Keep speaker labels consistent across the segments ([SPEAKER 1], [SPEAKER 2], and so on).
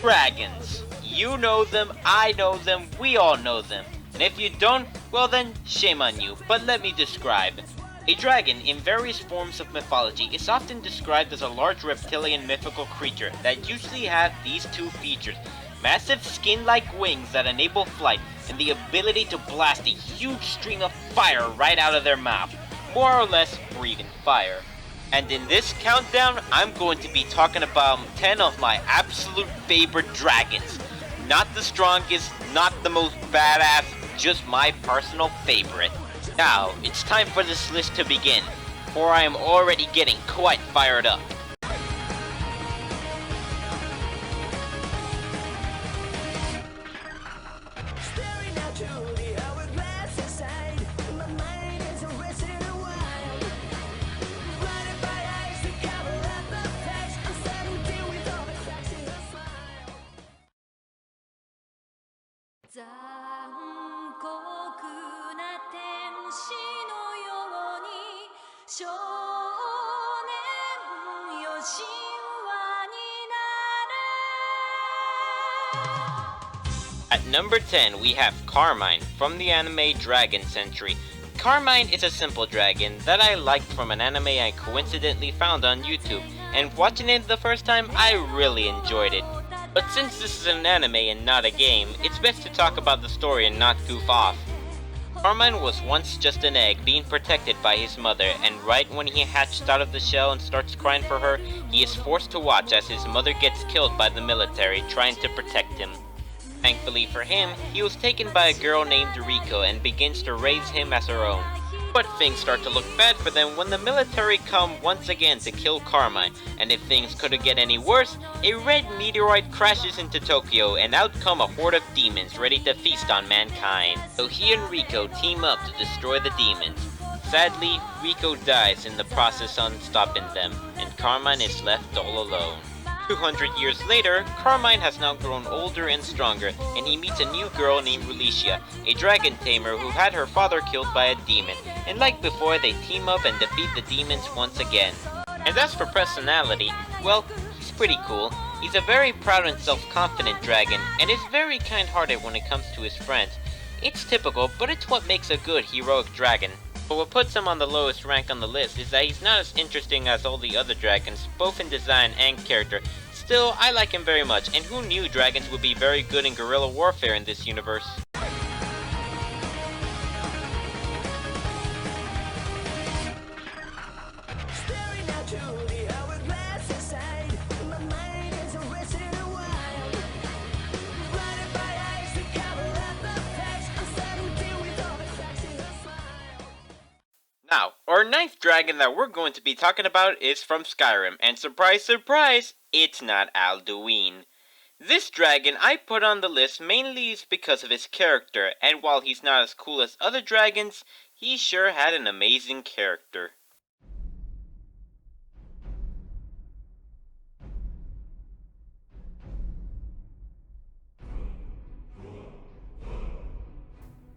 [SPEAKER 1] Dragons. You know them, I know them, we all know them. And if you don't, well then, shame on you, but let me describe. A dragon, in various forms of mythology, is often described as a large reptilian mythical creature that usually have these two features: massive skin-like wings that enable flight, and the ability to blast a huge stream of fire right out of their mouth, more or less breathing fire. And in this countdown, I'm going to be talking about 10 of my absolute favorite dragons. Not the strongest, not the most badass, just my personal favorite. Now, it's time for this list to begin, for I am already getting quite fired up. At number 10, we have Carmen from the anime Dragon Century. Carmen is a simple dragon that I liked from an anime I coincidentally found on YouTube, and watching it the first time, I really enjoyed it. But since this is an anime and not a game, it's best to talk about the story and not goof off. Carmen was once just an egg being protected by his mother, and right when he hatched out of the shell and starts crying for her, he is forced to watch as his mother gets killed by the military trying to protect him. Thankfully for him, he was taken by a girl named Rico and begins to raise him as her own. But things start to look bad for them when the military come once again to kill Carmen, and if things couldn't get any worse, a red meteorite crashes into Tokyo and out come a horde of demons ready to feast on mankind. So he and Rico team up to destroy the demons. Sadly, Rico dies in the process on stopping them, and Carmen is left all alone. 200 years later, Carmen has now grown older and stronger, and he meets a new girl named Rulicia, a dragon tamer who had her father killed by a demon, and like before, they team up and defeat the demons once again. And as for personality, well, he's pretty cool. He's a very proud and self-confident dragon, and is very kind-hearted when it comes to his friends. It's typical, but it's what makes a good heroic dragon. But what puts him on the lowest rank on the list is that he's not as interesting as all the other dragons, both in design and character. Still, I like him very much, and who knew dragons would be very good in guerrilla warfare in this universe? Now, our ninth dragon that we're going to be talking about is from Skyrim, and surprise surprise, it's not Alduin. This dragon I put on the list mainly is because of his character, and while he's not as cool as other dragons, he sure had an amazing character.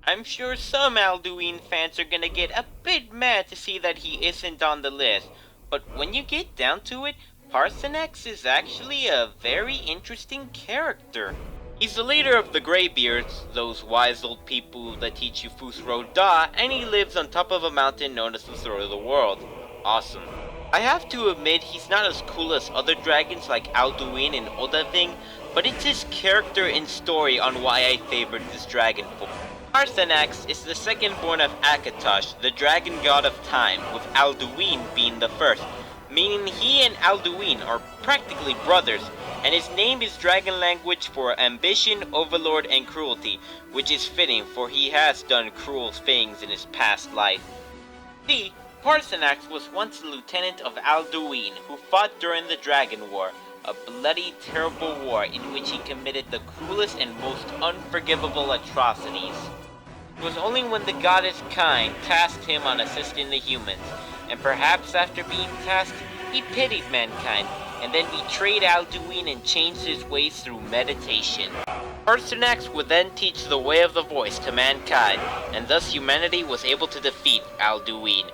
[SPEAKER 1] I'm sure some Alduin fans are gonna get a bit mad to see that he isn't on the list, but when you get down to it, Paarthur Axe is actually a very interesting character. He's the leader of the Greybeards, those wise old people that teach you Fusro Da, and he lives on top of a mountain known as the Throat of the World. Awesome. I have to admit he's not as cool as other dragons like Alduin and Deathwing, but it's his character and story on why I favored this dragon for. Paarthur Axe is the second born of Akatosh, the dragon god of time, with Alduin being the first, meaning he and Alduin are practically brothers, and his name is dragon language for ambition, overlord, and cruelty, which is fitting for he has done cruel things in his past life. See, Paarthur Axe was once a lieutenant of Alduin who fought during the Dragon War, a bloody, terrible war in which he committed the cruelest and most unforgivable atrocities. It was only when the goddess Kind tasked him on assisting the humans, and perhaps after being tasked, he pitied mankind, and then betrayed Alduin and changed his ways through meditation. Paarthur Axe would then teach the way of the voice to mankind, and thus humanity was able to defeat Alduin.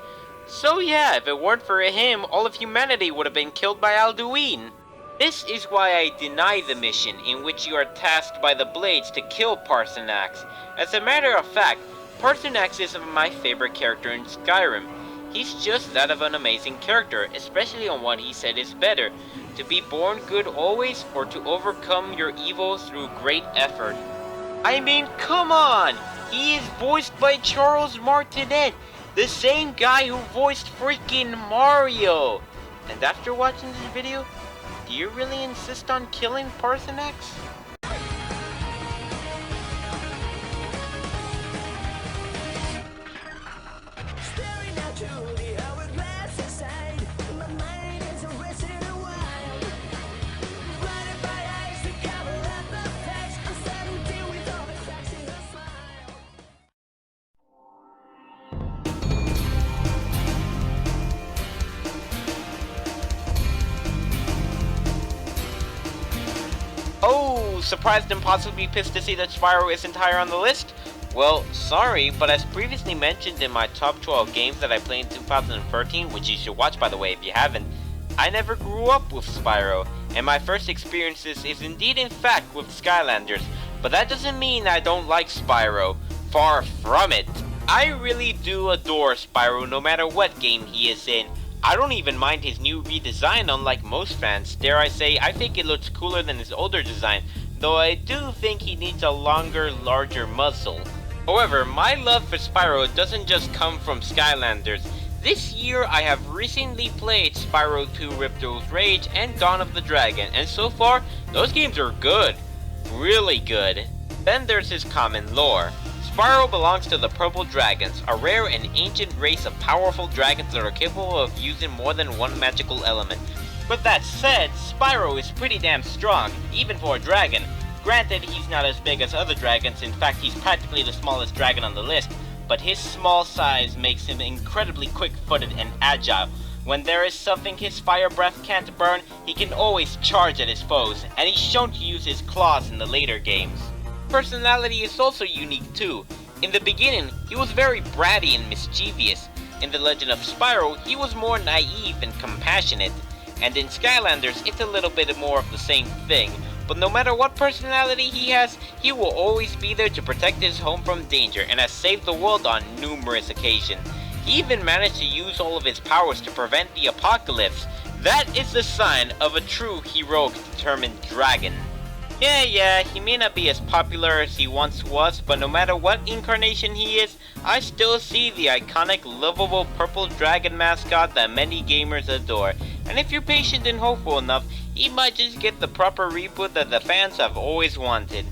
[SPEAKER 1] So yeah, if it weren't for him, all of humanity would have been killed by Alduin. This is why I deny the mission in which you are tasked by the Blades to kill Paarthur Axe. As a matter of fact, Paarthur Axe is my favorite character in Skyrim. He's just that of an amazing character, especially on what he said is better, to be born good always or to overcome your evil through great effort. I mean, come on! He is voiced by Charles Martinet, the same guy who voiced freaking Mario! And after watching this video, do you really insist on killing Paarthur Axe? Oh, surprised and possibly pissed to see that Spyro isn't higher on the list? Well, sorry, but as previously mentioned in my top 12 games that I played in 2013, which you should watch by the way if you haven't, I never grew up with Spyro, and my first experiences is indeed in fact with Skylanders, but that doesn't mean I don't like Spyro. Far from it. I really do adore Spyro no matter what game he is in. I don't even mind his new redesign unlike most fans. Dare I say, I think it looks cooler than his older design, though I do think he needs a longer, larger muzzle. However, my love for Spyro doesn't just come from Skylanders. This year I have recently played Spyro 2 Ripto's Rage and Dawn of the Dragon, and so far, those games are good. Really good. Then there's his common lore. Spyro belongs to the Purple Dragons, a rare and ancient race of powerful dragons that are capable of using more than one magical element. But that said, Spyro is pretty damn strong, even for a dragon. Granted, he's not as big as other dragons, in fact he's practically the smallest dragon on the list, but his small size makes him incredibly quick-footed and agile. When there is something his fire breath can't burn, he can always charge at his foes, and he's shown to use his claws in the later games. Personality is also unique too. In the beginning, he was very bratty and mischievous. In The Legend of Spyro, he was more naive and compassionate. And in Skylanders, it's a little bit more of the same thing. But no matter what personality he has, he will always be there to protect his home from danger and has saved the world on numerous occasions. He even managed to use all of his powers to prevent the apocalypse. That is the sign of a true heroic, determined dragon. Yeah, he may not be as popular as he once was, but no matter what incarnation he is, I still see the iconic, lovable purple dragon mascot that many gamers adore. And if you're patient and hopeful enough, he might just get the proper reboot that the fans have always wanted.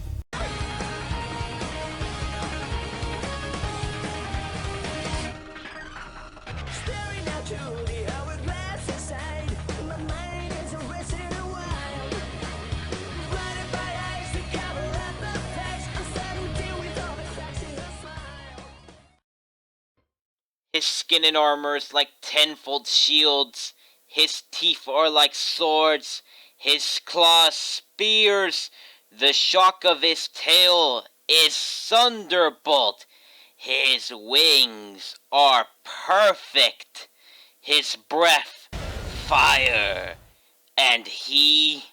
[SPEAKER 1] His skin and armor is like tenfold shields. His teeth are like swords. His claws spears. The shock of his tail is thunderbolt. His wings are perfect. His breath, fire. And he...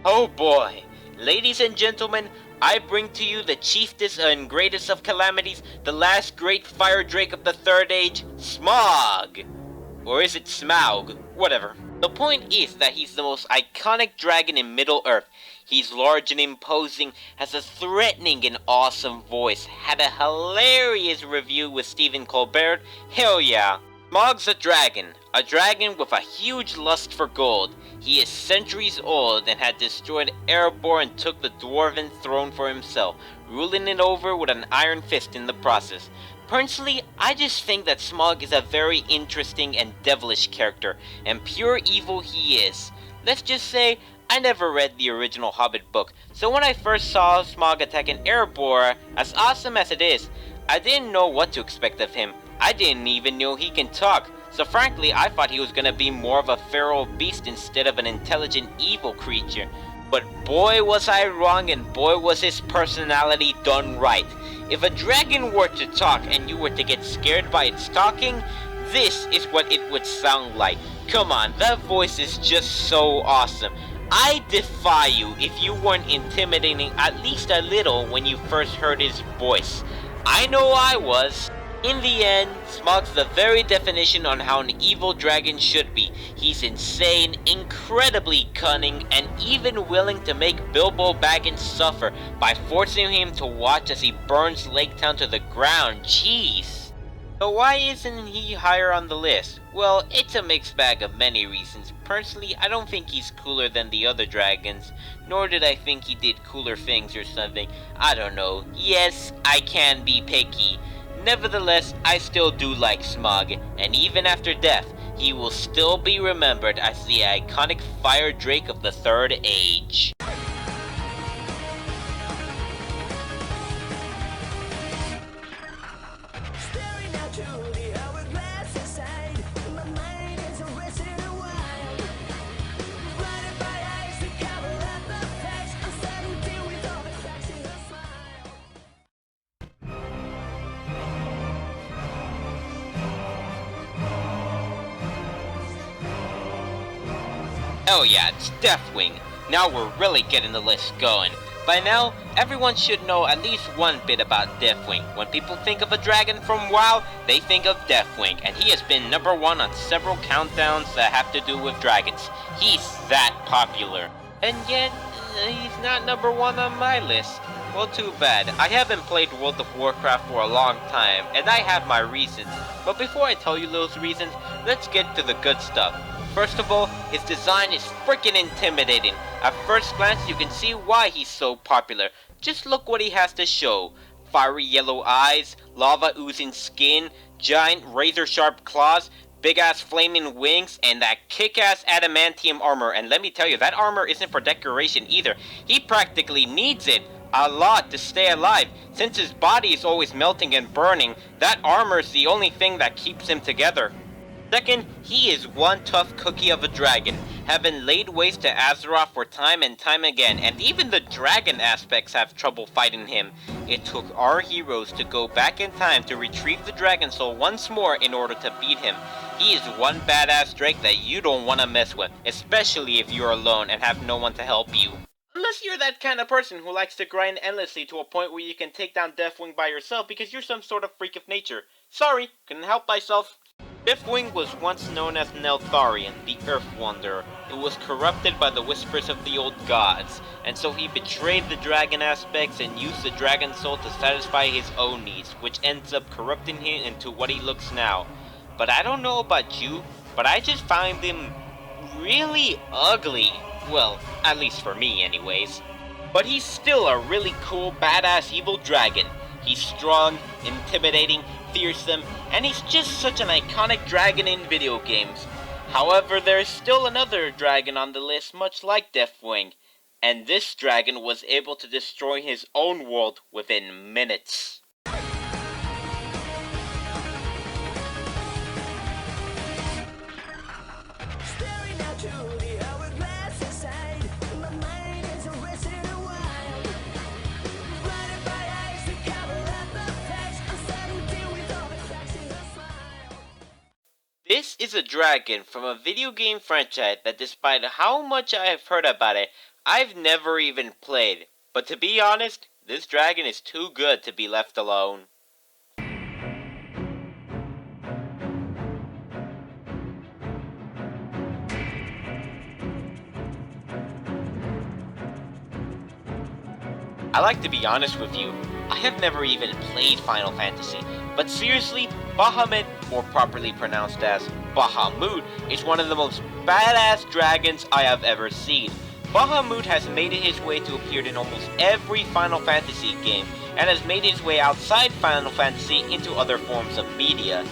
[SPEAKER 1] Oh boy! Ladies and gentlemen, I bring to you the chiefest and greatest of calamities, the last great fire drake of the Third Age, Smaug! Or is it Smaug? Whatever. The point is that he's the most iconic dragon in Middle-earth. He's large and imposing, has a threatening and awesome voice, had a hilarious review with Stephen Colbert, hell yeah. Smaug's a dragon with a huge lust for gold. He is centuries old and had destroyed Erebor and took the dwarven throne for himself, ruling it over with an iron fist in the process. Personally, I just think that Smaug is a very interesting and devilish character, and pure evil he is. Let's just say, I never read the original Hobbit book, so when I first saw Smaug attacking Erebor, as awesome as it is, I didn't know what to expect of him. I didn't even know he can talk, so frankly I thought he was gonna be more of a feral beast instead of an intelligent evil creature. But boy was I wrong, and boy was his personality done right. If a dragon were to talk and you were to get scared by its talking, this is what it would sound like. Come on, that voice is just so awesome. I defy you if you weren't intimidating at least a little when you first heard his voice. I know I was. In the end, Smaug's the very definition on how an evil dragon should be. He's insane, incredibly cunning, and even willing to make Bilbo Baggins suffer by forcing him to watch as he burns Lake Town to the ground. Jeez. So why isn't he higher on the list? Well, it's a mixed bag of many reasons. Personally, I don't think he's cooler than the other dragons, nor did I think he did cooler things or something. I don't know. Yes, I can be picky. Nevertheless, I still do like Smaug, and even after death, he will still be remembered as the iconic fire drake of the Third Age. Oh yeah, it's Deathwing. Now we're really getting the list going. By now, everyone should know at least one bit about Deathwing. When people think of a dragon from WoW, they think of Deathwing, and he has been #1 on several countdowns that have to do with dragons. He's that popular. And yet, he's not #1 on my list. Well, too bad. I haven't played World of Warcraft for a long time, and I have my reasons. But before I tell you those reasons, let's get to the good stuff. First of all, his design is freaking intimidating. At first glance, you can see why he's so popular. Just look what he has to show. Fiery yellow eyes, lava oozing skin, giant razor sharp claws, big ass flaming wings, and that kick-ass adamantium armor. And let me tell you, that armor isn't for decoration either. He practically needs it a lot to stay alive. Since his body is always melting and burning, that armor is the only thing that keeps him together. Second, he is one tough cookie of a dragon, having laid waste to Azeroth for time and time again, and even the dragon aspects have trouble fighting him. It took our heroes to go back in time to retrieve the dragon soul once more in order to beat him. He is one badass drake that you don't want to mess with, especially if you're alone and have no one to help you. Unless you're that kind of person who likes to grind endlessly to a point where you can take down Deathwing by yourself because you're some sort of freak of nature. Sorry, couldn't help myself. Deathwing was once known as Neltharion, the Earth Wanderer, who was corrupted by the whispers of the old gods, and so he betrayed the dragon aspects and used the dragon soul to satisfy his own needs, which ends up corrupting him into what he looks now. But I don't know about you, but I just find him really ugly. Well, at least for me anyways. But he's still a really cool, badass evil dragon. He's strong, intimidating, fearsome, and he's just such an iconic dragon in video games. However, there is still another dragon on the list much like Deathwing, and this dragon was able to destroy his own world within minutes. This is a dragon from a video game franchise that despite how much I have heard about it, I've never even played. But to be honest, this dragon is too good to be left alone. I like to be honest with you, I have never even played Final Fantasy, but seriously, Bahamut, more properly pronounced as Bahamut, is one of the most badass dragons I have ever seen. Bahamut has made it his way to appear in almost every Final Fantasy game, and has made his way outside Final Fantasy into other forms of media.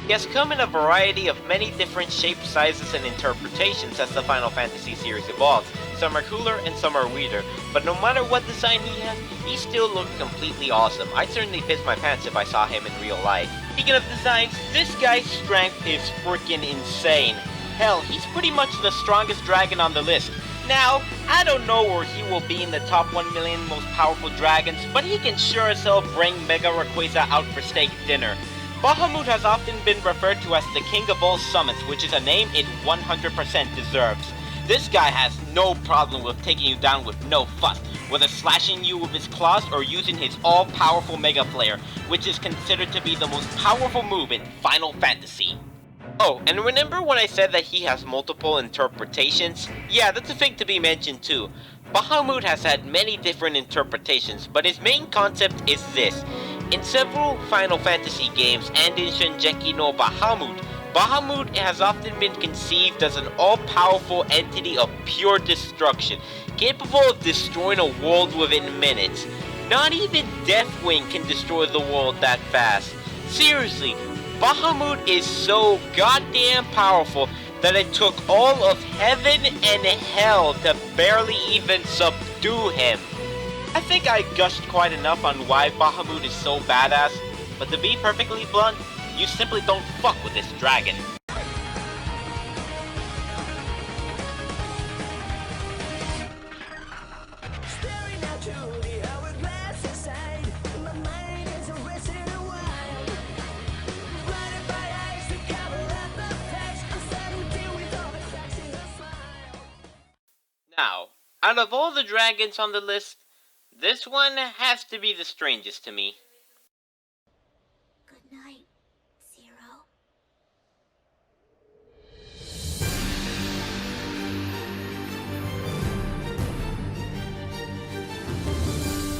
[SPEAKER 1] He has come in a variety of many different shapes, sizes, and interpretations as the Final Fantasy series evolves. Some are cooler and some are weirder, but no matter what design he has, he still looks completely awesome. I'd certainly piss my pants if I saw him in real life. Speaking of designs, this guy's strength is freaking insane. Hell, he's pretty much the strongest dragon on the list. Now, I don't know where he will be in the top 1 million most powerful dragons, but he can sure as hell bring Mega Rayquaza out for steak dinner. Bahamut has often been referred to as the king of all summons, which is a name it 100% deserves. This guy has no problem with taking you down with no fuss, whether slashing you with his claws or using his all-powerful Mega Flare, which is considered to be the most powerful move in Final Fantasy. Oh, and remember when I said that he has multiple interpretations? Yeah, that's a thing to be mentioned too. Bahamut has had many different interpretations, but his main concept is this. In several Final Fantasy games and in Shingeki no Bahamut, Bahamut has often been conceived as an all-powerful entity of pure destruction, capable of destroying a world within minutes. Not even Deathwing can destroy the world that fast. Seriously, Bahamut is so goddamn powerful that it took all of heaven and hell to barely even subdue him. I think I gushed quite enough on why Bahamut is so badass, but to be perfectly blunt, you simply don't fuck with this dragon. Now, out of all the dragons on the list, this one has to be the strangest to me.
[SPEAKER 2] Good night, Zero.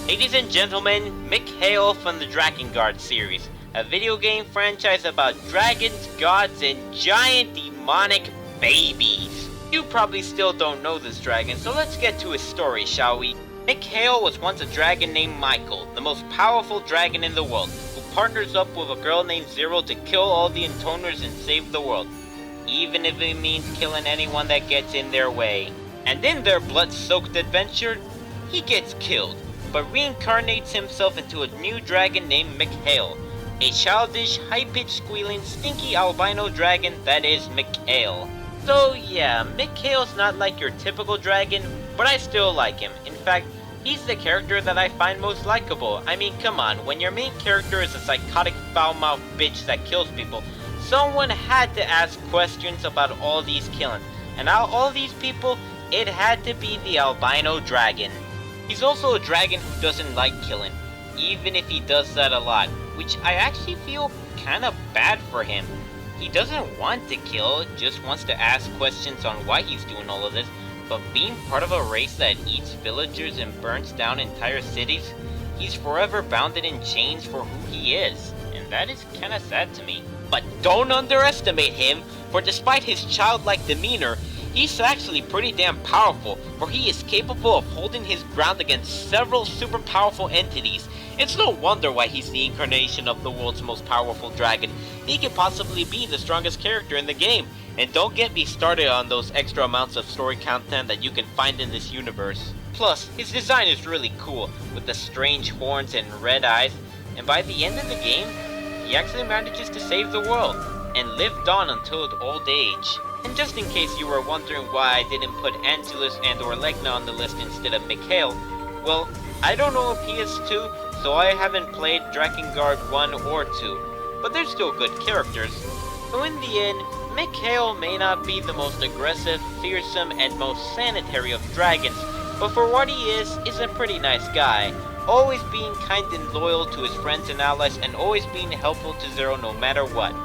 [SPEAKER 1] Ladies and gentlemen, Mikhail from the Drakengard series, a video game franchise about dragons, gods, and giant demonic babies. You probably still don't know this dragon, so let's get to his story, shall we? Mikhail was once a dragon named Michael, the most powerful dragon in the world, who partners up with a girl named Zero to kill all the intoners and save the world, even if it means killing anyone that gets in their way. And in their blood-soaked adventure, he gets killed, but reincarnates himself into a new dragon named Mikhail, a childish, high-pitched, squealing, stinky albino dragon that is Mikhail. So yeah, Mikhail's not like your typical dragon, but I still like him. In fact, he's the character that I find most likable. I mean, come on, when your main character is a psychotic, foul-mouthed bitch that kills people, someone had to ask questions about all these killings. And out of all these people, it had to be the albino dragon. He's also a dragon who doesn't like killing, even if he does that a lot, which I actually feel kinda bad for him. He doesn't want to kill, just wants to ask questions on why he's doing all of this, but being part of a race that eats villagers and burns down entire cities, he's forever bounded in chains for who he is, and that is kinda sad to me. But don't underestimate him, for despite his childlike demeanor, He's actually pretty damn powerful, for he is capable of holding his ground against several super powerful entities. It's no wonder why he's the incarnation of the world's most powerful dragon. He could possibly be the strongest character in the game. And don't get me started on those extra amounts of story content that you can find in this universe. Plus, his design is really cool, with the strange horns and red eyes, and by the end of the game, he actually manages to save the world, and lived on until old age. And just in case you were wondering why I didn't put Angelus and or Legna on the list instead of Mikhail, well, I don't know if he is too, so I haven't played Drakengard 1 or 2, but they're still good characters. So in the end, Mikhail may not be the most aggressive, fearsome, and most sanitary of dragons, but for what he is a pretty nice guy, always being kind and loyal to his friends and allies, and always being helpful to Zero no matter what.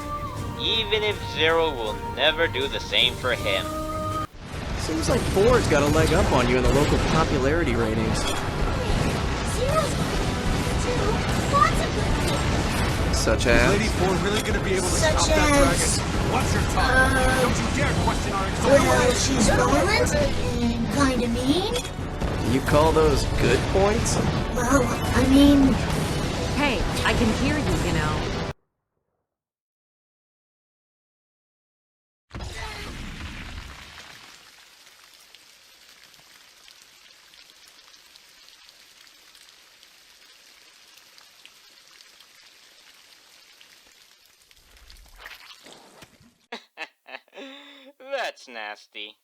[SPEAKER 1] Even if Zero will never do the same for him.
[SPEAKER 3] Seems like 4's got a leg up on you in the local popularity ratings.
[SPEAKER 2] Zero's do lots of good things.
[SPEAKER 3] Such as?
[SPEAKER 4] Lady 4 really gonna be able to
[SPEAKER 2] Such
[SPEAKER 4] stop that
[SPEAKER 2] as,
[SPEAKER 4] dragon? What's your tongue? Don't you dare question our
[SPEAKER 2] well,
[SPEAKER 4] exotic
[SPEAKER 2] she's violent and kinda mean.
[SPEAKER 3] You call those good points?
[SPEAKER 2] Well, I mean,
[SPEAKER 5] Hey, I can hear you, you know.
[SPEAKER 1] That's nasty.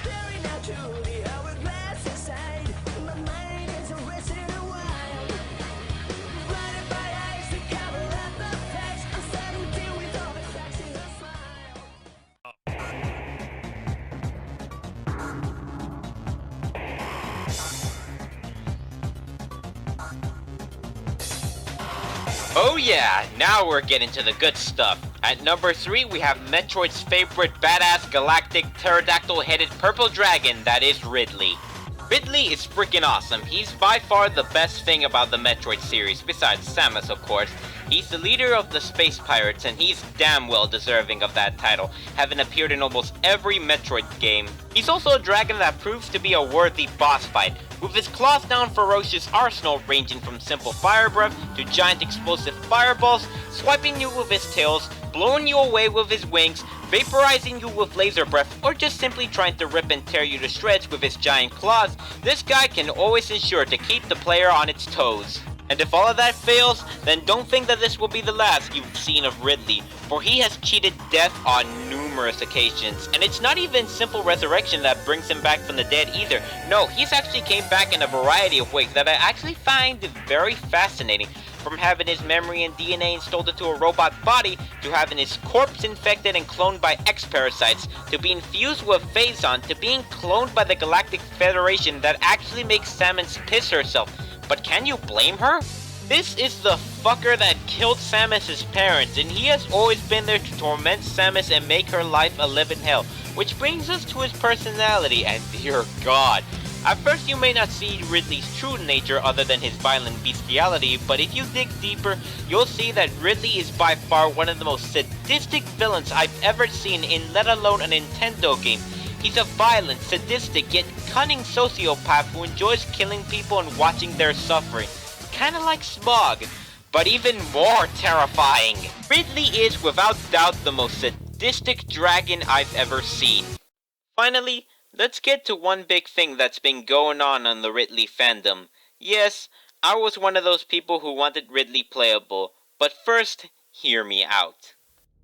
[SPEAKER 6] Staring out through the hourglass inside, my mind is arrested in a while. Blinded by eyes that cover up the facts, I'm starting to deal with all the cracks in her smile.
[SPEAKER 1] Oh yeah, now we're getting to the good stuff. At number 3, we have Metroid's favorite badass galactic pterodactyl-headed purple dragon, that is Ridley. Ridley is freaking awesome. He's by far the best thing about the Metroid series, besides Samus of course. He's the leader of the Space Pirates, and he's damn well deserving of that title, having appeared in almost every Metroid game. He's also a dragon that proves to be a worthy boss fight, with his claws down ferocious arsenal ranging from simple fire breath to giant explosive fireballs, swiping you with his tails, blowing you away with his wings, vaporizing you with laser breath, or just simply trying to rip and tear you to shreds with his giant claws. This guy can always ensure to keep the player on its toes. And if all of that fails, then don't think that this will be the last you've seen of Ridley, for he has cheated death on numerous occasions. And it's not even simple resurrection that brings him back from the dead either. No, he's actually came back in a variety of ways that I actually find very fascinating. From having his memory and DNA installed into a robot body, to having his corpse infected and cloned by X-parasites, to being fused with Phazon, to being cloned by the Galactic Federation that actually makes Samus piss herself. But can you blame her? This is the fucker that killed Samus's parents, and he has always been there to torment Samus and make her life a living hell. Which brings us to his personality, and dear God. At first you may not see Ridley's true nature other than his violent bestiality, but if you dig deeper, you'll see that Ridley is by far one of the most sadistic villains I've ever seen in let alone a Nintendo game. He's a violent, sadistic, yet cunning sociopath who enjoys killing people and watching their suffering. Kinda like Smaug, but even more terrifying. Ridley is without doubt the most sadistic dragon I've ever seen. Finally, let's get to one big thing that's been going on the Ridley fandom. Yes, I was one of those people who wanted Ridley playable, but first, hear me out.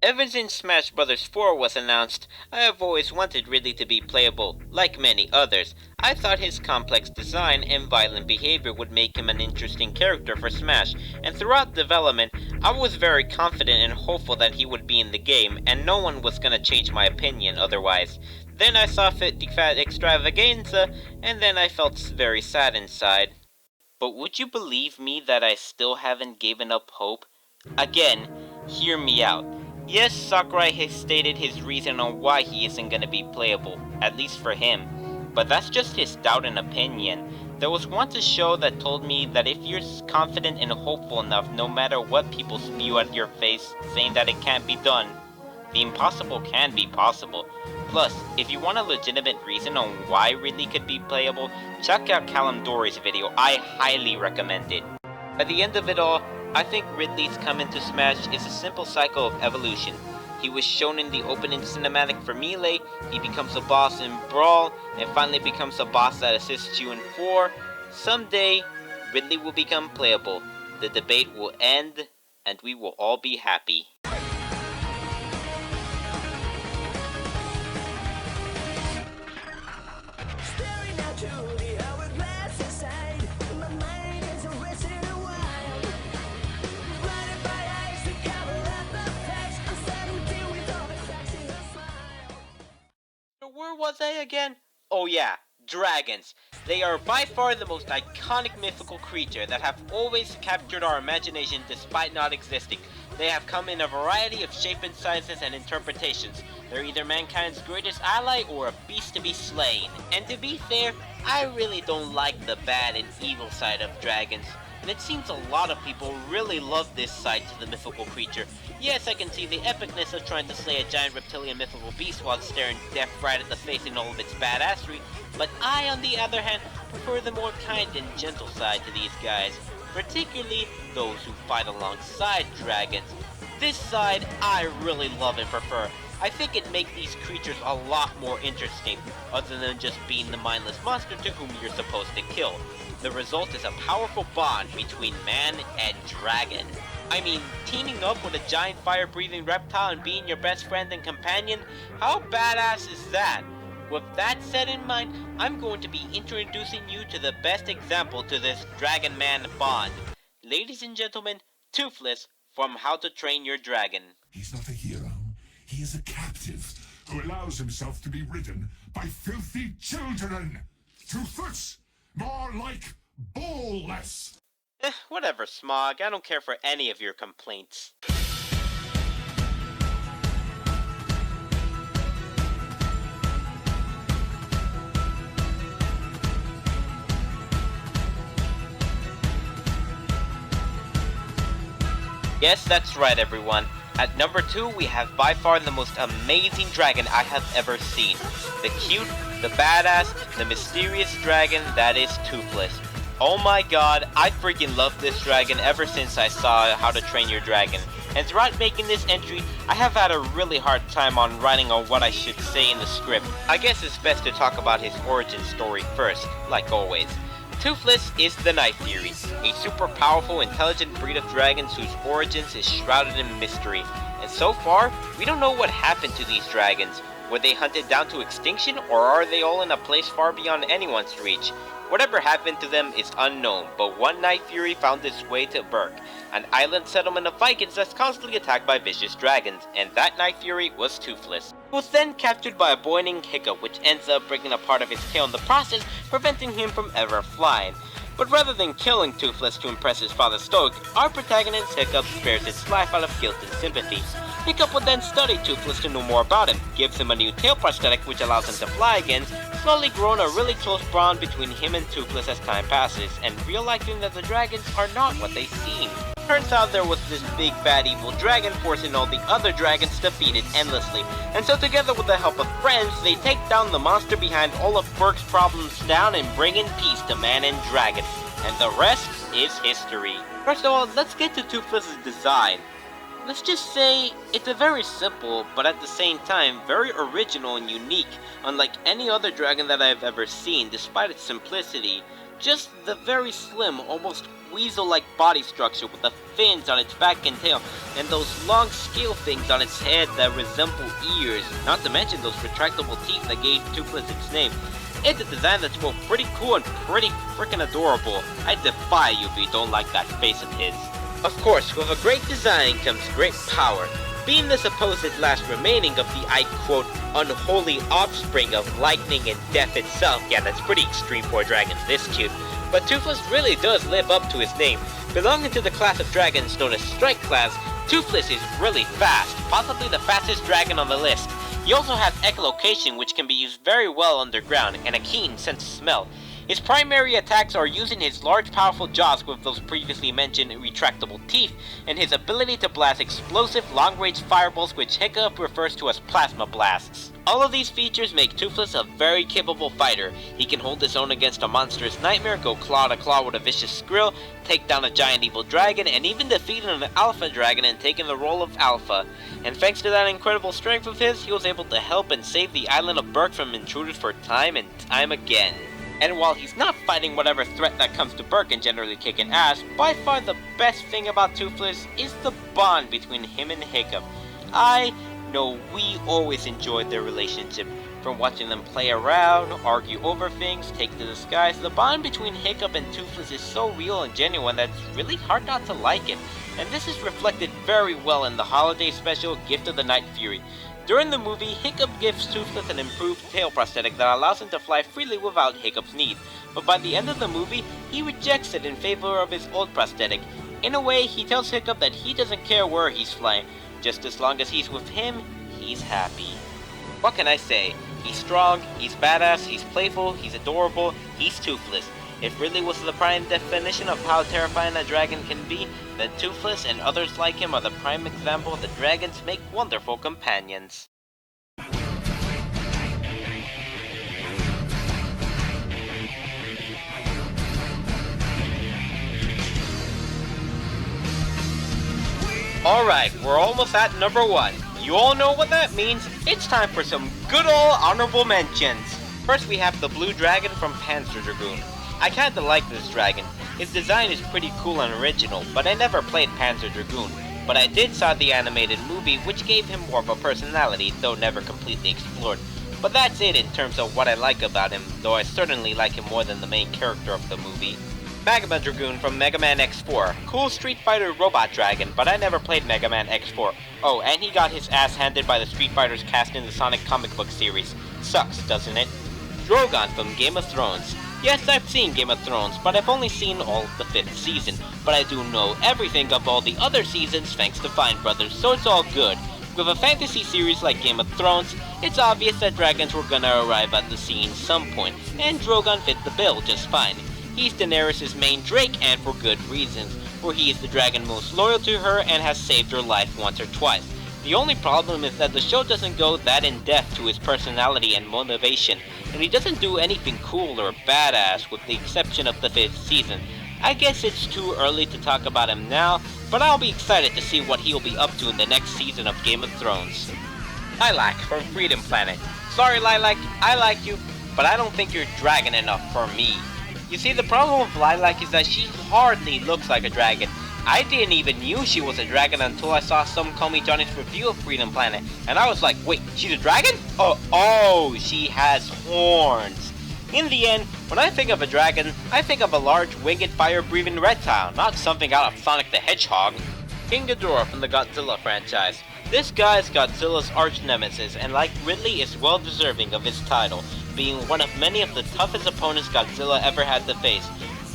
[SPEAKER 1] Ever since Smash Bros. 4 was announced, I have always wanted Ridley to be playable, like many others. I thought his complex design and violent behavior would make him an interesting character for Smash, and throughout development, I was very confident and hopeful that he would be in the game, and no one was gonna change my opinion otherwise. Then I saw 50 Fat Extravaganza, and then I felt very sad inside. But would you believe me that I still haven't given up hope? Again, hear me out. Yes, Sakurai has stated his reason on why he isn't gonna be playable, at least for him. But that's just his doubt and opinion. There was once a show that told me that if you're confident and hopeful enough, no matter what people spew at your face, saying that it can't be done, the impossible can be possible. Plus, if you want a legitimate reason on why Ridley could be playable, check out Callum Dory's video. I highly recommend it. At the end of it all, I think Ridley's come into Smash is a simple cycle of evolution. He was shown in the opening cinematic for Melee, he becomes a boss in Brawl, and finally becomes a boss that assists you in 4. Someday, Ridley will become playable, the debate will end, and we will all be happy.
[SPEAKER 6] Staring out through the hourglass inside, my mind is racing wild. Blinded by eyes that cover up the facts, I'm starting to deal with all the cracks in her smile.
[SPEAKER 1] Where was I again? Oh yeah, dragons. They are by far the most iconic mythical creature that have always captured our imagination despite not existing. They have come in a variety of shapes and sizes and interpretations. They're either mankind's greatest ally or a beast to be slain. And to be fair, I really don't like the bad and evil side of dragons. And it seems a lot of people really love this side to the mythical creature. Yes, I can see the epicness of trying to slay a giant reptilian mythical beast while staring death right at the face in all of its badassery, but I, on the other hand, prefer the more kind and gentle side to these guys, particularly those who fight alongside dragons. This side I really love and prefer. I think it makes these creatures a lot more interesting, other than just being the mindless monster to whom you're supposed to kill. The result is a powerful bond between man and dragon. I mean, teaming up with a giant fire-breathing reptile and being your best friend and companion? How badass is that? With that said in mind, I'm going to be introducing you to the best example to this dragon-man bond. Ladies and gentlemen, Toothless from How to Train Your Dragon.
[SPEAKER 7] He's not a hero. He is a captive who allows himself to be ridden by filthy children. Toothless? More like ballless.
[SPEAKER 1] Whatever, Smaug. I don't care for any of your complaints. Yes, that's right, everyone. At number 2, we have by far the most amazing dragon I have ever seen. The cute, the badass, the mysterious dragon that is Toothless. Oh my god, I freaking love this dragon ever since I saw How to Train Your Dragon. And throughout making this entry, I have had a really hard time on writing on what I should say in the script. I guess it's best to talk about his origin story first, like always. Toothless is the Night Fury, a super powerful, intelligent breed of dragons whose origins is shrouded in mystery. And so far, we don't know what happened to these dragons. Were they hunted down to extinction, or are they all in a place far beyond anyone's reach? Whatever happened to them is unknown, but one Night Fury found its way to Berk, an island settlement of Vikings that's constantly attacked by vicious dragons, and that Night Fury was Toothless. He was then captured by a boy named Hiccup, which ends up breaking a part of his tail in the process, preventing him from ever flying. But rather than killing Toothless to impress his father Stoic, our protagonist Hiccup spares its life out of guilt and sympathy. Hiccup would then study Toothless to know more about him, gives him a new tail prosthetic which allows him to fly again, slowly growing a really close bond between him and Toothless as time passes, and realizing that the dragons are not what they seem. Turns out there was this big bad evil dragon forcing all the other dragons to feed it endlessly, and so together with the help of friends, they take down the monster behind all of Berk's problems down and bring in peace to man and dragon. And the rest is history. First of all, let's get to Toothless' design. Let's just say, it's a very simple, but at the same time, very original and unique, unlike any other dragon that I've ever seen, despite its simplicity. Just the very slim, almost weasel-like body structure with the fins on its back and tail, and those long scale things on its head that resemble ears, not to mention those retractable teeth that gave Toothless its name. It's a design that's both pretty cool and pretty freaking adorable. I defy you if you don't like that face of his. Of course, with a great design comes great power. Being the supposed last remaining of the, I quote, unholy offspring of lightning and death itself, yeah, that's pretty extreme for a dragon this cute. But Toothless really does live up to his name. Belonging to the class of dragons known as Strike Class, Toothless is really fast, possibly the fastest dragon on the list. He also has echolocation, which can be used very well underground, and a keen sense of smell. His primary attacks are using his large powerful jaws with those previously mentioned retractable teeth, and his ability to blast explosive long-range fireballs which Hiccup refers to as plasma blasts. All of these features make Toothless a very capable fighter. He can hold his own against a monstrous nightmare, go claw to claw with a vicious Skrill, take down a giant evil dragon, and even defeat an alpha dragon and take in the role of alpha. And thanks to that incredible strength of his, he was able to help and save the island of Berk from intruders for time and time again. And while he's not fighting whatever threat that comes to Berk and generally kicking ass, by far the best thing about Toothless is the bond between him and Hiccup. We always enjoyed their relationship. From watching them play around, argue over things, take to the skies, the bond between Hiccup and Toothless is so real and genuine that it's really hard not to like him. And this is reflected very well in the holiday special Gift of the Night Fury. During the movie, Hiccup gives Toothless an improved tail prosthetic that allows him to fly freely without Hiccup's need. But by the end of the movie, he rejects it in favor of his old prosthetic. In a way, he tells Hiccup that he doesn't care where he's flying. Just as long as he's with him, he's happy. What can I say? He's strong, he's badass, he's playful, he's adorable, he's Toothless. If Ridley was the prime definition of how terrifying a dragon can be, then Toothless and others like him are the prime example that dragons make wonderful companions. Alright, we're almost at number 1. You all know what that means. It's time for some good old honorable mentions. First we have the blue dragon from Panzer Dragoon. I kinda like this dragon. His design is pretty cool and original, but I never played Panzer Dragoon. But I did saw the animated movie, which gave him more of a personality, though never completely explored. But that's it in terms of what I like about him, though I certainly like him more than the main character of the movie. Magma Dragoon from Mega Man X4. Cool Street Fighter robot dragon, but I never played Mega Man X4. Oh, and he got his ass handed by the Street Fighters cast in the Sonic comic book series. Sucks, doesn't it? Drogon from Game of Thrones. Yes, I've seen Game of Thrones, but I've only seen all of the 5th season. But I do know everything of all the other seasons thanks to Fine Brothers, so it's all good. With a fantasy series like Game of Thrones, it's obvious that dragons were gonna arrive at the scene some point, and Drogon fit the bill just fine. He's Daenerys' main Drake, and for good reasons, for he is the dragon most loyal to her and has saved her life once or twice. The only problem is that the show doesn't go that in-depth to his personality and motivation, and he doesn't do anything cool or badass with the exception of the 5th season. I guess it's too early to talk about him now, but I'll be excited to see what he'll be up to in the next season of Game of Thrones. Lilac from Freedom Planet. Sorry Lilac, I like you, but I don't think you're dragon enough for me. You see, the problem with Lilac is that she hardly looks like a dragon. I didn't even knew she was a dragon until I saw some Call Me Johnny's review of Freedom Planet, and I was like, wait, she's a dragon? Oh, she has horns. In the end, when I think of a dragon, I think of a large winged fire-breathing reptile, not something out of Sonic the Hedgehog. King Ghidorah from the Godzilla franchise. This guy is Godzilla's arch nemesis, and like Ridley is well deserving of his title, being one of many of the toughest opponents Godzilla ever had to face.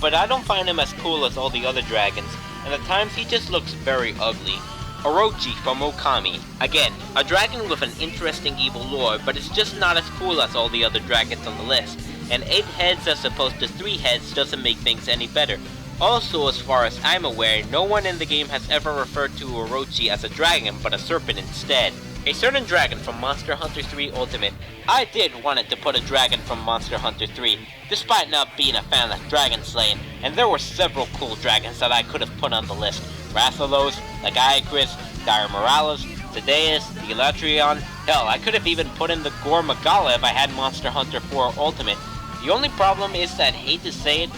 [SPEAKER 1] But I don't find him as cool as all the other dragons, and at times he just looks very ugly. Orochi from Okami. Again, a dragon with an interesting evil lore, but it's just not as cool as all the other dragons on the list. And 8 heads as opposed to 3 heads doesn't make things any better. Also, as far as I'm aware, no one in the game has ever referred to Orochi as a dragon, but a serpent instead. A certain dragon from Monster Hunter 3 Ultimate. I did wanted to put a dragon from Monster Hunter 3, despite not being a fan of dragon slaying, and there were several cool dragons that I could have put on the list. Rathalos, Lagiacrus, Dire Morales, Zedeus, the Elatrion. Hell, I could have even put in the Gore Magala if I had Monster Hunter 4 Ultimate. The only problem is that, hate to say it,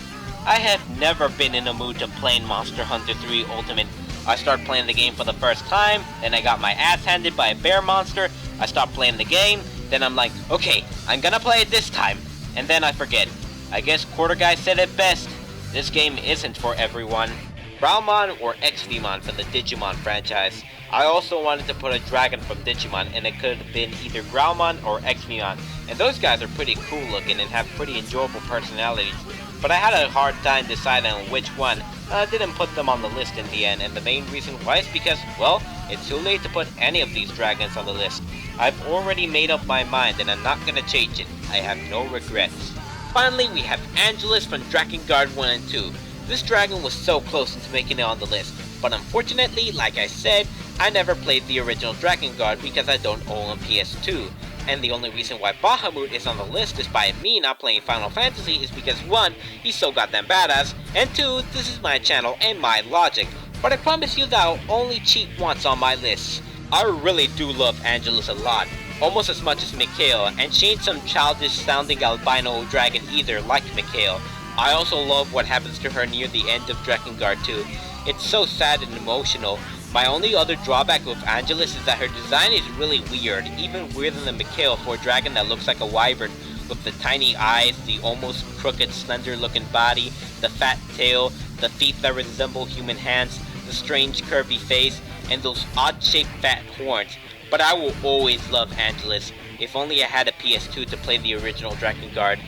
[SPEAKER 1] I have never been in a mood to play Monster Hunter 3 Ultimate. I start playing the game for the first time, then I got my ass handed by a bear monster, I stop playing the game, then I'm like, okay, I'm gonna play it this time, and then I forget. I guess Quarter Guy said it best, this game isn't for everyone. Growlmon or Xvmon for the Digimon franchise. I also wanted to put a dragon from Digimon, and it could have been either Growlmon or Xvmon, and those guys are pretty cool looking and have pretty enjoyable personalities. But I had a hard time deciding on which one. I didn't put them on the list in the end, and the main reason why is because, well, it's too late to put any of these dragons on the list. I've already made up my mind and I'm not gonna change it. I have no regrets. Finally, we have Angelus from Drakengard 1 and 2. This dragon was so close to making it on the list, but unfortunately, like I said, I never played the original Drakengard because I don't own a PS2. And the only reason why Bahamut is on the list despite me not playing Final Fantasy is because 1, he's so goddamn badass, and 2, this is my channel and my logic. But I promise you that I'll only cheat once on my list. I really do love Angelus a lot, almost as much as Mikhail, and she ain't some childish sounding albino dragon either like Mikhail. I also love what happens to her near the end of Drakengard 2. It's so sad and emotional. My only other drawback with Angelus is that her design is really weird, even weirder than Mikhail for a dragon that looks like a wyvern, with the tiny eyes, the almost crooked slender looking body, the fat tail, the feet that resemble human hands, the strange curvy face, and those odd shaped fat horns. But I will always love Angelus, if only I had a PS2 to play the original Drakengard.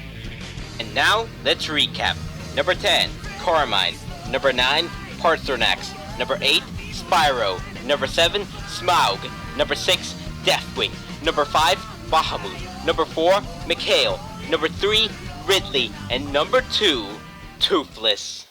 [SPEAKER 1] And now, let's recap. Number 10, Carmen. Number 9, Paarthur Axe. Number 8, Spyro. Number 7, Smaug. Number 6, Deathwing. Number 5, Bahamut. Number 4, Mikhail. Number 3, Ridley. And number 2, Toothless.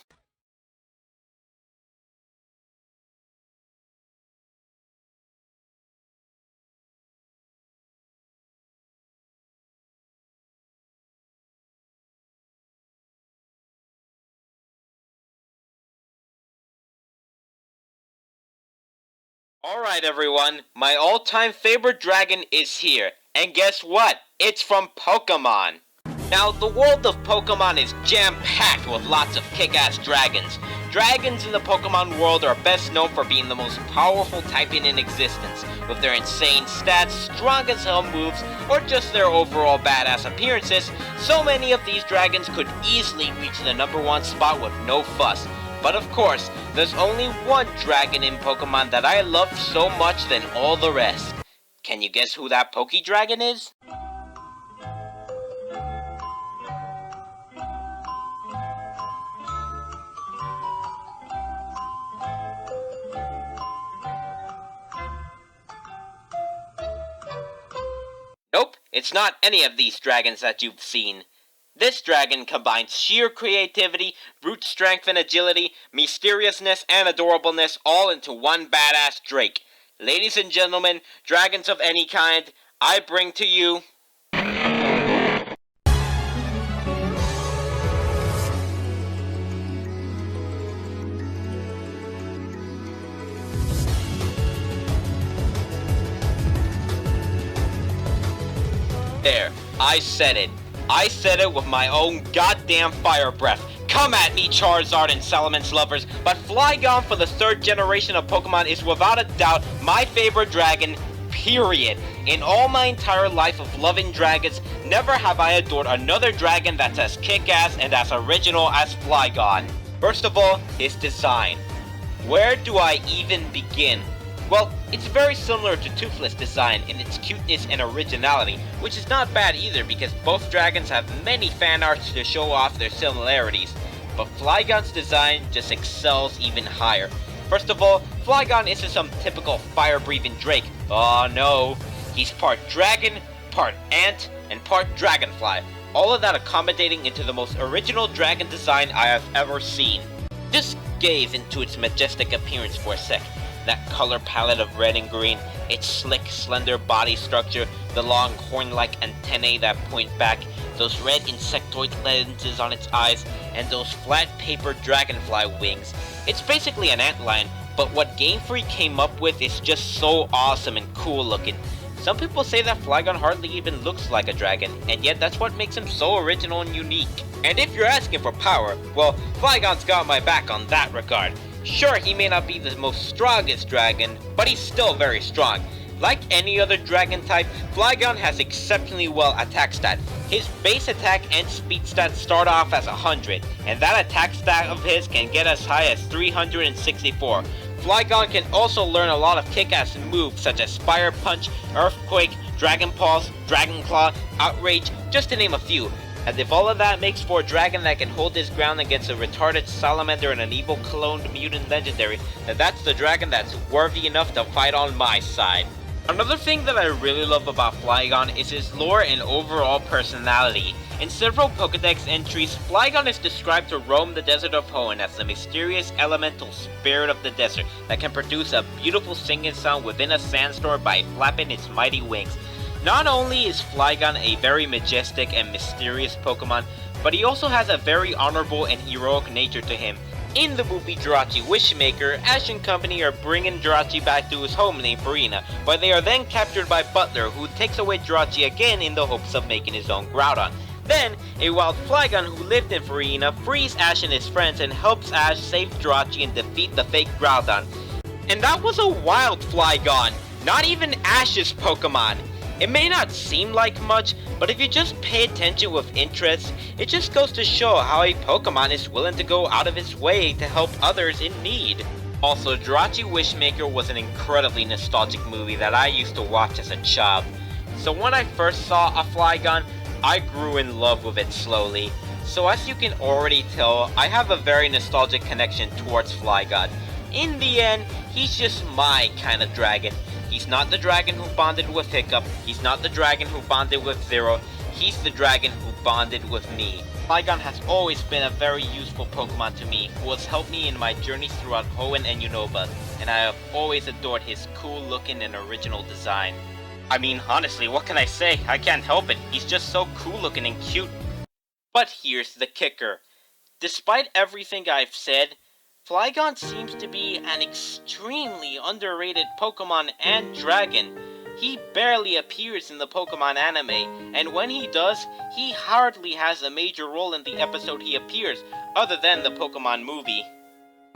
[SPEAKER 1] Alright everyone, my all-time favorite dragon is here, and guess what? It's from Pokemon! Now, the world of Pokemon is jam-packed with lots of kick-ass dragons. Dragons in the Pokemon world are best known for being the most powerful typing in existence, with their insane stats, strong as hell moves, or just their overall badass appearances. So many of these dragons could easily reach the number 1 spot with no fuss. But of course, there's only one dragon in Pokemon that I love so much than all the rest. Can you guess who that Poké-Dragon is? Nope, it's not any of these dragons that you've seen. This dragon combines sheer creativity, brute strength and agility, mysteriousness and adorableness all into one badass Drake. Ladies and gentlemen, dragons of any kind, I bring to you... There, I said it. I said it with my own goddamn fire breath. Come at me, Charizard and Salamence lovers, but Flygon for the 3rd generation of Pokemon is without a doubt my favorite dragon, period. In all my entire life of loving dragons, never have I adored another dragon that's as kick-ass and as original as Flygon. First of all, his design. Where do I even begin? Well, it's very similar to Toothless' design in its cuteness and originality, which is not bad either because both dragons have many fan arts to show off their similarities. But Flygon's design just excels even higher. First of all, Flygon isn't some typical fire-breathing Drake. Oh no, he's part dragon, part ant, and part dragonfly. All of that accommodating into the most original dragon design I have ever seen. Just gaze into its majestic appearance for a sec. That color palette of red and green, its slick, slender body structure, the long horn-like antennae that point back, those red insectoid lenses on its eyes, and those flat paper dragonfly wings. It's basically an antlion, but what Game Freak came up with is just so awesome and cool looking. Some people say that Flygon hardly even looks like a dragon, and yet that's what makes him so original and unique. And if you're asking for power, well, Flygon's got my back on that regard. Sure, he may not be the most strongest dragon, but he's still very strong. Like any other dragon type, Flygon has exceptionally well attack stat. His base attack and speed stats start off as 100, and that attack stat of his can get as high as 364. Flygon can also learn a lot of kick-ass moves such as Fire Punch, Earthquake, Dragon Pulse, Dragon Claw, Outrage, just to name a few. And if all of that makes for a dragon that can hold his ground against a retarded salamander and an evil cloned mutant legendary, then that's the dragon that's worthy enough to fight on my side. Another thing that I really love about Flygon is his lore and overall personality. In several Pokedex entries, Flygon is described to roam the desert of Hoenn as the mysterious elemental spirit of the desert that can produce a beautiful singing sound within a sandstorm by flapping its mighty wings. Not only is Flygon a very majestic and mysterious Pokemon, but he also has a very honorable and heroic nature to him. In the movie Jirachi Wishmaker, Ash and company are bringing Jirachi back to his home named Farina, but they are then captured by Butler, who takes away Jirachi again in the hopes of making his own Groudon. Then, a wild Flygon who lived in Farina frees Ash and his friends and helps Ash save Jirachi and defeat the fake Groudon. And that was a wild Flygon, not even Ash's Pokemon. It may not seem like much, but if you just pay attention with interest, it just goes to show how a Pokemon is willing to go out of its way to help others in need. Also, Jirachi Wishmaker was an incredibly nostalgic movie that I used to watch as a child. So when I first saw a Flygon, I grew in love with it slowly. So as you can already tell, I have a very nostalgic connection towards Flygon. In the end, he's just my kind of dragon. He's not the dragon who bonded with Hiccup, he's not the dragon who bonded with Zero, he's the dragon who bonded with me. Flygon has always been a very useful Pokemon to me, who has helped me in my journeys throughout Hoenn and Unova, and I have always adored his cool looking and original design. I mean, honestly, what can I say? I can't help it, he's just so cool looking and cute. But here's the kicker. Despite everything I've said, Flygon seems to be an extremely underrated Pokemon and dragon. He barely appears in the Pokemon anime, and when he does, he hardly has a major role in the episode he appears, other than the Pokemon movie.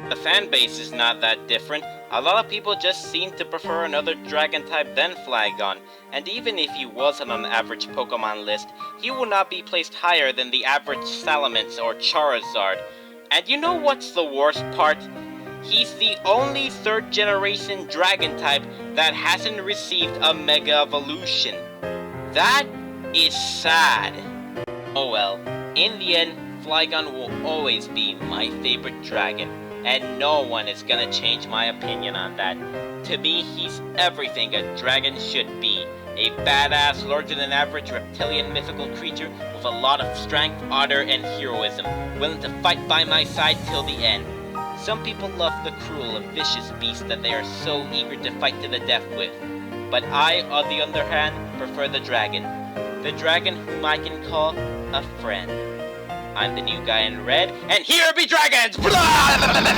[SPEAKER 1] The fanbase is not that different. A lot of people just seem to prefer another dragon type than Flygon, and even if he was on an average Pokemon list, he will not be placed higher than the average Salamence or Charizard. And you know what's the worst part? He's the only third generation dragon type that hasn't received a Mega Evolution. That is sad. Oh well, in the end, Flygon will always be my favorite dragon, and no one is gonna change my opinion on that. To me, he's everything a dragon should be. A badass, larger than average reptilian mythical creature with a lot of strength, honor, and heroism, willing to fight by my side till the end. Some people love the cruel and vicious beast that they are so eager to fight to the death with. But I, on the other hand, prefer the dragon. The dragon whom I can call a friend. I'm the new guy in red, and here be dragons!
[SPEAKER 6] Blah, blah, blah.